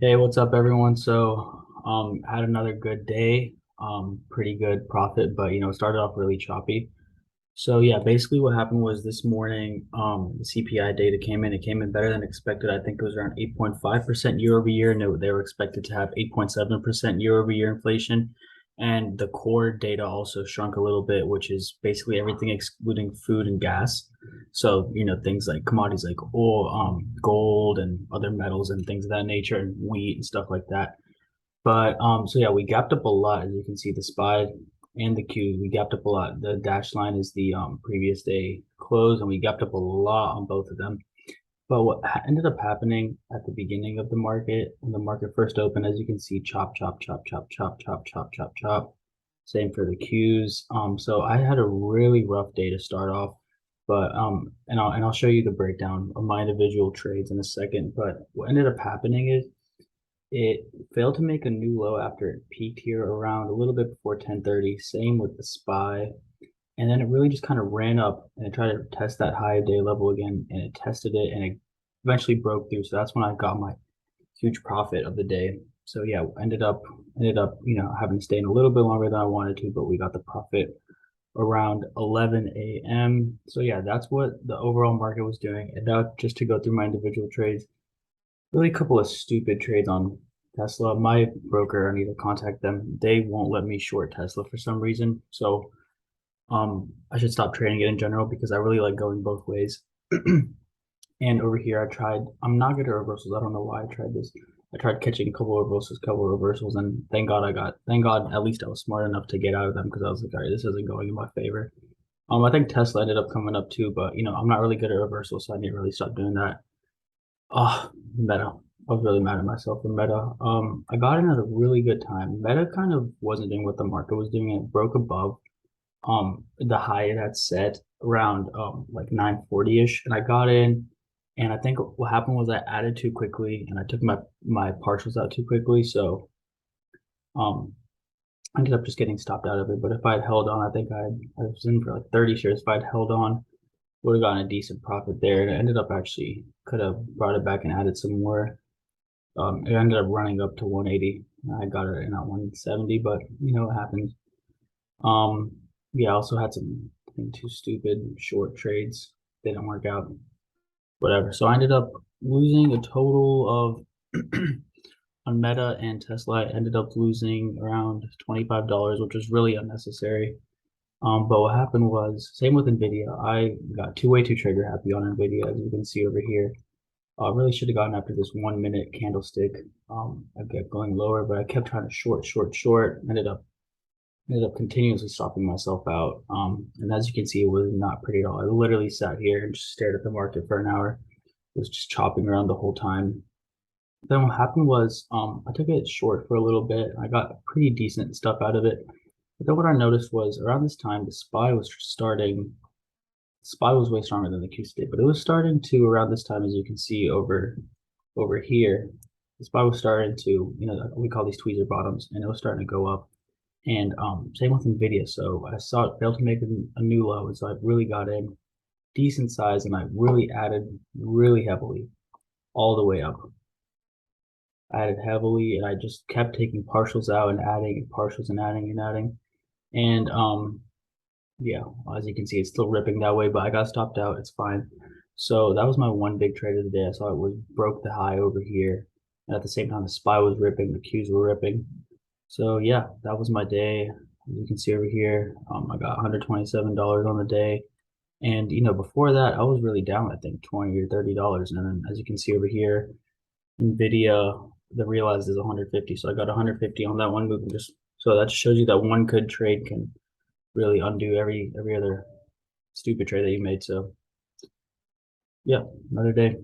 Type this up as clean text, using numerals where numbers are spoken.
Hey, what's up, everyone? Had another good day. Pretty good profit, but it started off really choppy. So yeah, basically what happened was this morning, the CPI data came in. It came in better than expected. I think it was around 8.5% year over year, and they were expected to have 8.7% year over year inflation. And the core data also shrunk a little bit, which is basically everything excluding food and gas. So, things like commodities like oil, gold and other metals and things of that nature, and wheat and stuff like that. So yeah, we gapped up a lot. As you can see, the SPY and the Qs, we gapped up a lot. The dash line is the previous day close, and we gapped up a lot on both of them. But what ended up happening at the beginning of the market, when the market first opened, as you can see, chop, chop, chop, chop, chop, chop, chop, chop, chop. Same for the Qs. So I had a really rough day to start off, but and I'll show you the breakdown of my individual trades in a second. But what ended up happening is it failed to make a new low after it peaked here around a little bit before 10:30. Same with the SPY. And then it really just kind of ran up and it tried to test that high day level again, and it tested it and it eventually broke through. So that's when I got my huge profit of the day. So yeah, ended up, having to stay in a little bit longer than I wanted to, but we got the profit around 11 a.m. So yeah, that's what the overall market was doing. And now just to go through my individual trades, really a couple of stupid trades on Tesla. My broker, I need to contact them. They won't let me short Tesla for some reason. So I should stop trading it in general because I really like going both ways. And over here, I'm not good at reversals. I don't know why I tried this. I tried catching a couple of reversals, and thank God, at least I was smart enough to get out of them because I was like, all right, this isn't going in my favor. I think Tesla ended up coming up too, but I'm not really good at reversals, so I need to really stop doing that. Oh, Meta. I was really mad at myself for Meta. I got in at a really good time. Meta kind of wasn't doing what the market was doing. It broke above the high it had set around like 940-ish, and I got in, and I think what happened was I added too quickly and I took my partials out too quickly, so um I ended up just getting stopped out of it. But if I had held on, I was in for like 30 shares. If I'd held on, would have gotten a decent profit there, and it ended up actually could have brought it back and added some more. It ended up running up to 180. I got it in at 170, but what happens. Um, yeah, I also had some, I think, two stupid short trades. They didn't work out. Whatever. So I ended up losing a total of on Meta and Tesla. I ended up losing around $25, which was really unnecessary. But what happened was same with NVDA. I got way too trigger happy on NVIDIA, as you can see over here. I really should have gotten after this 1 minute candlestick. I kept going lower, but I kept trying to short, short, short. Ended up continuously stopping myself out. And as you can see, it was not pretty at all. I literally sat here and just stared at the market for an hour. It was just chopping around the whole time. Then what happened was I took it short for a little bit. I got pretty decent stuff out of it. But then what I noticed was around this time, the SPY was starting. SPY was way stronger than the Q state, but it was starting to around this time, as you can see over here. The SPY was starting to, we call these tweezer bottoms, and it was starting to go up. And same with NVIDIA. So I saw it failed to make a new low, and so I really got in decent size, and I really added really heavily all the way up. I added heavily, and I just kept taking partials out and adding and partials and adding and adding. And yeah, as you can see, it's still ripping that way, but I got stopped out. It's fine. So that was my one big trade of the day. I saw it was broke the high over here, and at the same time, the SPY was ripping, the Qs were ripping. So yeah, that was my day. As you can see over here, I got $127 on the day. And before that, I was really down, I think $20 or $30. And then as you can see over here, NVIDIA, the realized is 150. So I got 150 on that one move. And just so that just shows you that one good trade can really undo every other stupid trade that you made. So yeah, another day.